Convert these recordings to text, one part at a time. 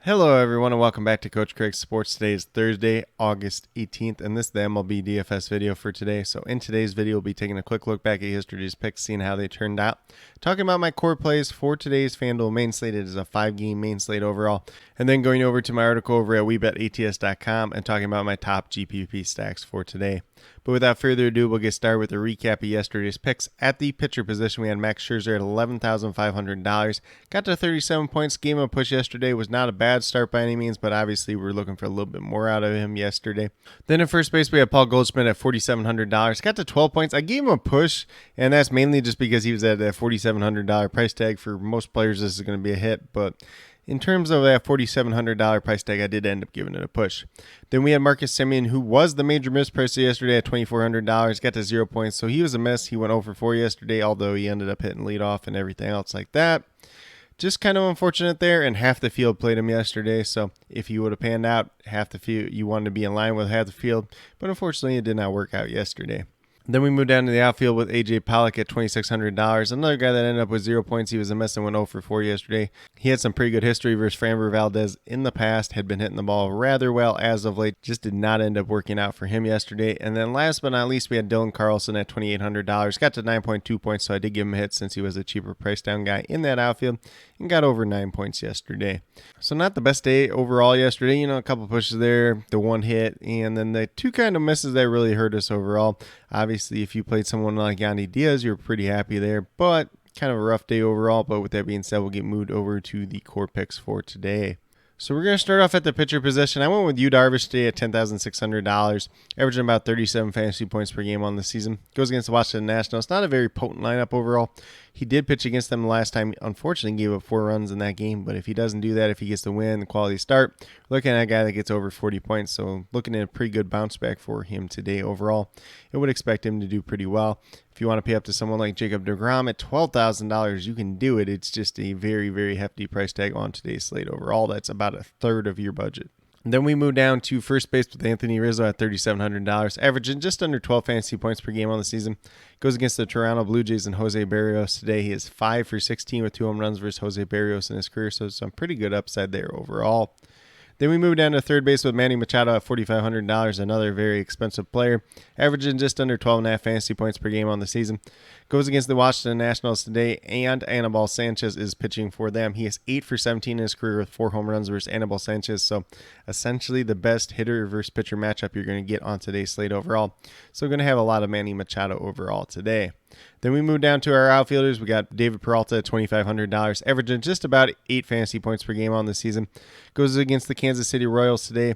Hello, everyone, and welcome back to Coach Craig's Sports. Today is Thursday, August 18th, and this is the MLB DFS video for today. So in today's video, we'll be taking a quick look back at yesterday's picks, seeing how they turned out. Talking about my core plays for today's FanDuel main slate. It is a 5-game main slate overall. And then going over to my article over at WeBetATS.com and talking about my top GPP stacks for today. But without further ado, we'll get started with a recap of yesterday's picks. At the pitcher position, we had Max Scherzer at $11,500. Got to 37 points. Gave him a push yesterday. Was not a bad start by any means, but obviously we're looking for a little bit more out of him yesterday. Then at first base, we had Paul Goldschmidt at $4,700. Got to 12 points. I gave him a push, and that's mainly just because he was at that $4,700 price tag. For most players, this is going to be a hit, but in terms of that $4,700 price tag, I did end up giving it a push. Then we had Marcus Semien, who was the major misprice yesterday at $2,400. Got to 0 points, so he was a miss. He went 0 for 4 yesterday, although he ended up hitting leadoff and everything else like that. Just kind of unfortunate there, and half the field played him yesterday, so if he would have panned out, half the field, you wanted to be in line with half the field, but unfortunately it did not work out yesterday. Then we moved down to the outfield with A.J. Pollock at $2,600. Another guy that ended up with 0 points. He was a mess and went 0 for 4 yesterday. He had some pretty good history versus Framber Valdez in the past. Had been hitting the ball rather well as of late. Just did not end up working out for him yesterday. And then last but not least, we had Dylan Carlson at $2,800. Got to 9.2 points, so I did give him a hit since he was a cheaper price down guy in that outfield. And got over 9 points yesterday. So not the best day overall yesterday. You know, a couple pushes there, the one hit, and then the two kind of misses that really hurt us overall. Obviously, if you played someone like Yandy Diaz, you're pretty happy there, but kind of a rough day overall. But with that being said, we'll get moved over to the core picks for today. So we're going to start off at the pitcher position. I went with Yu Darvish today at $10,600, averaging about 37 fantasy points per game on the season. Goes against the Washington Nationals. Not a very potent lineup overall. He did pitch against them last time. Unfortunately, gave up 4 runs in that game. But if he doesn't do that, if he gets the win, the quality start, looking at a guy that gets over 40 points. So looking at a pretty good bounce back for him today overall. I would expect him to do pretty well. If you want to pay up to someone like Jacob deGrom at $12,000, you can do it. It's just a very, very hefty price tag on today's slate overall. That's about a third of your budget. And then we move down to first base with Anthony Rizzo at $3,700, averaging just under 12 fantasy points per game on the season. Goes against the Toronto Blue Jays and Jose Barrios today. He is 5 for 16 with 2 home runs versus Jose Barrios in his career, so some pretty good upside there overall. Then we move down to third base with Manny Machado at $4,500, another very expensive player, averaging just under 12.5 fantasy points per game on the season. Goes against the Washington Nationals today, and Anibal Sanchez is pitching for them. He is 8 for 17 in his career with 4 home runs versus Anibal Sanchez, so essentially the best hitter versus pitcher matchup you're going to get on today's slate overall. So we're going to have a lot of Manny Machado overall today. Then we move down to our outfielders. We got David Peralta at $2,500, averaging just about 8 fantasy points per game on the season. Goes against the Kansas City Royals today.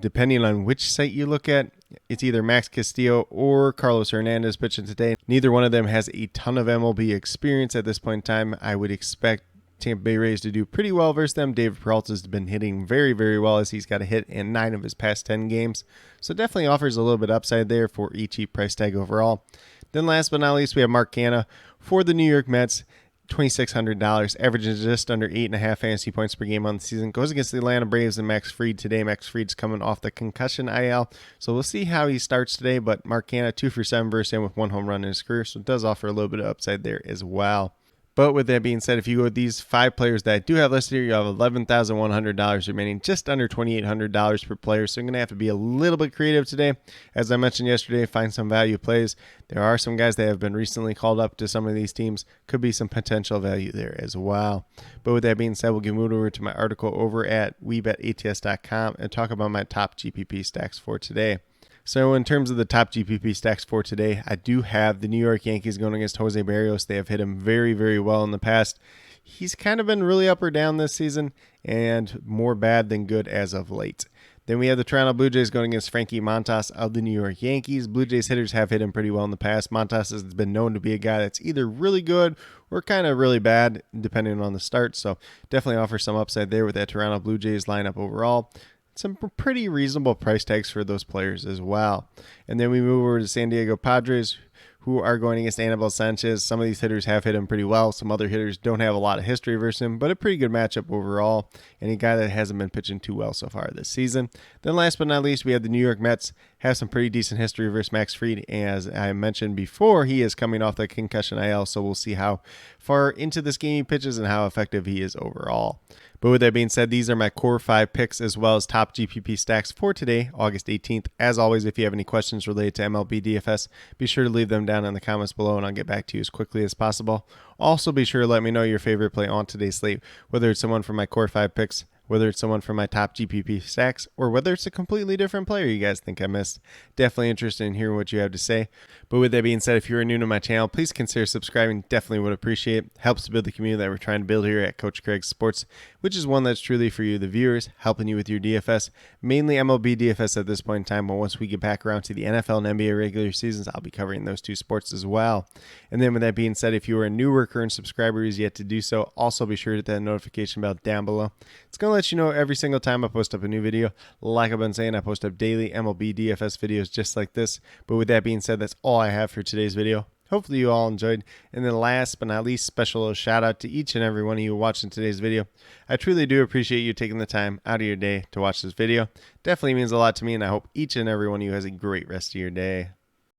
Depending on which site you look at, it's either Max Castillo or Carlos Hernandez pitching today. Neither one of them has a ton of MLB experience at this point in time. I would expect Tampa Bay Rays to do pretty well versus them. David Peralta's been hitting very, very well as he's got a hit in 9 of his past 10 games. So definitely offers a little bit upside there for a cheap price tag overall. Then last but not least, we have Mark Canha for the New York Mets, $2,600, averaging just under 8.5 fantasy points per game on the season. Goes against the Atlanta Braves and Max Fried today. Max Fried's coming off the concussion IL, so we'll see how he starts today. But Mark Canha, 2 for 7 versus him with 1 home run in his career, so it does offer a little bit of upside there as well. But with that being said, if you go with these 5 players that I do have listed here, you have $11,100 remaining, just under $2,800 per player. So you're going to have to be a little bit creative today. As I mentioned yesterday, find some value plays. There are some guys that have been recently called up to some of these teams. Could be some potential value there as well. But with that being said, we'll get moved over to my article over at WeBetATS.com and talk about my top GPP stacks for today. So in terms of the top GPP stacks for today, I do have the New York Yankees going against Jose Barrios. They have hit him very, very well in the past. He's kind of been really up or down this season and more bad than good as of late. Then we have the Toronto Blue Jays going against Frankie Montas of the New York Yankees. Blue Jays hitters have hit him pretty well in the past. Montas has been known to be a guy that's either really good or kind of really bad, depending on the start. So definitely offers some upside there with that Toronto Blue Jays lineup overall. Some pretty reasonable price tags for those players as well. And then we move over to San Diego Padres, who are going against Anibal Sanchez. Some of these hitters have hit him pretty well. Some other hitters don't have a lot of history versus him, but a pretty good matchup overall. And a guy that hasn't been pitching too well so far this season. Then last but not least, we have the New York Mets. Have some pretty decent history versus Max Fried. As I mentioned before, he is coming off the concussion IL, so we'll see how far into this game he pitches and how effective he is overall. But with that being said, these are my core 5 picks as well as top GPP stacks for today, August 18th. As always, if you have any questions related to MLB DFS, be sure to leave them down in the comments below and I'll get back to you as quickly as possible. Also, be sure to let me know your favorite play on today's slate, whether it's someone from my core 5 picks, whether it's someone from my top GPP stacks, or whether it's a completely different player you guys think I missed. Definitely interested in hearing what you have to say. But with that being said, if you're new to my channel, please consider subscribing. Definitely would appreciate it. Helps to build the community that we're trying to build here at Coach Craig's Sports, which is one that's truly for you, the viewers, helping you with your DFS, mainly MLB DFS at this point in time. But once we get back around to the NFL and NBA regular seasons, I'll be covering those two sports as well. And then with that being said, if you are a new or current subscriber who's yet to do so, also be sure to hit that notification bell down below. It's going to let you know every single time I post up a new video. Like I've been saying, I post up daily MLB DFS videos just like this. But with that being said, that's all I have for today's video. Hopefully you all enjoyed. And then last but not least, special shout out to each and every one of you watching today's video. I truly do appreciate you taking the time out of your day to watch this video. Definitely means a lot to me, and I hope each and every one of you has a great rest of your day.